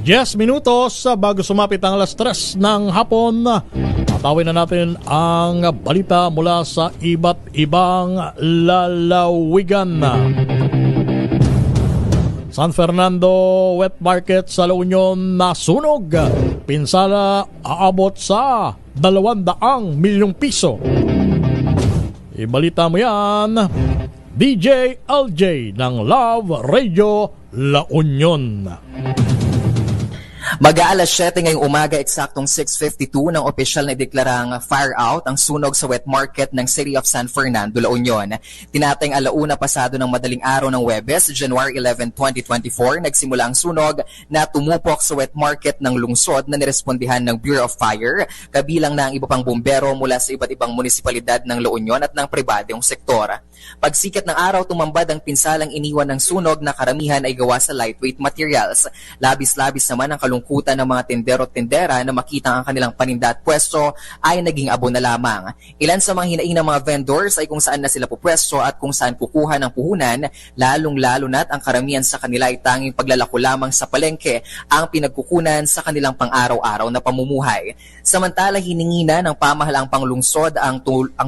10 minutos bago sumapit ang alas 3 ng hapon. Tatawin na natin ang balita mula sa iba't ibang lalawigan. San Fernando Wet Market sa La Union nasunog. Pinsala aabot sa 200 milyong piso. Ibalita mo yan, DJ LJ ng Love Radio La Union. Mag-aalas 7 ngayong umaga, eksaktong 6:52 ng opisyal na deklarang fire out ang sunog sa wet market ng City of San Fernando, La Union. Tinatayang 1:00 pasado ng madaling araw ng Huwebes, January 11, 2024, nagsimula ang sunog na tumupok sa wet market ng lungsod na nirespondihan ng Bureau of Fire, kabilang na ang iba pang bumbero mula sa iba't ibang munisipalidad ng La Union at ng pribadong sektor. Pagsikat ng araw, tumambad ang pinsalang iniwan ng sunog na karamihan ay gawa sa lightweight materials. Labis-labis naman ang kalungkutan ng mga tendero at tendera na makita ang kanilang paninda at pwesto ay naging abo na lamang. Ilan sa mga hinaing ng mga vendors ay kung saan na sila pupwesto at kung saan kukuha ng puhunan, lalong-lalo na't ang karamihan sa kanila ay tanging paglalako lamang sa palengke ang pinagkukunan sa kanilang pang-araw-araw na pamumuhay. Samantala, hiningi na ng pamahalaang panglungsod ang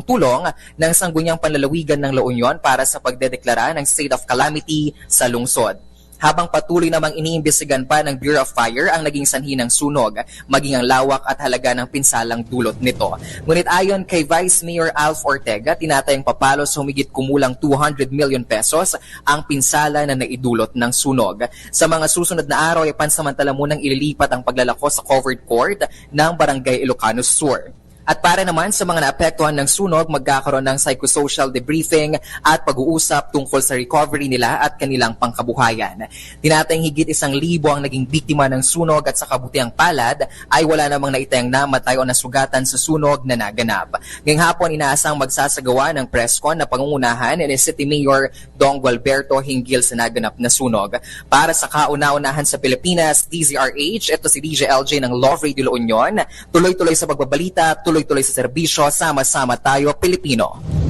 tulong ng Sangguniang Panlalawigan ng La Union para sa pagdedeklara ng state of calamity sa lungsod. Habang patuloy namang iniimbestigan pa ng Bureau of Fire ang naging sanhi ng sunog, maging ang lawak at halaga ng pinsalang dulot nito. Ngunit ayon kay Vice Mayor Alf Ortega, tinatayang papalo sa humigit kumulang 200 million pesos ang pinsala na naidulot ng sunog. Sa mga susunod na araw ay pansamantala munang ililipat ang paglalako sa covered court ng Barangay Ilocano Sur. At para naman sa mga naapektuhan ng sunog, magkakaroon ng psychosocial debriefing at pag-uusap tungkol sa recovery nila at kanilang pangkabuhayan. Tinatayang higit 1,000 ang naging biktima ng sunog at sa kabutiang palad ay wala namang naitayang namatay o nasugatan sa sunog na naganap. Ngayong hapon, inaasang magsasagawa ng press con na pangungunahan ni City Mayor Dong Gualberto hinggil sa naganap na sunog. Para sa kauna-unahan sa Pilipinas, DZRH, ito si DJ LJ ng Love Radio La Union. Tuloy-tuloy sa pagbabalita, tuloy-tuloy sa serbisyo, sama-sama tayo Pilipino.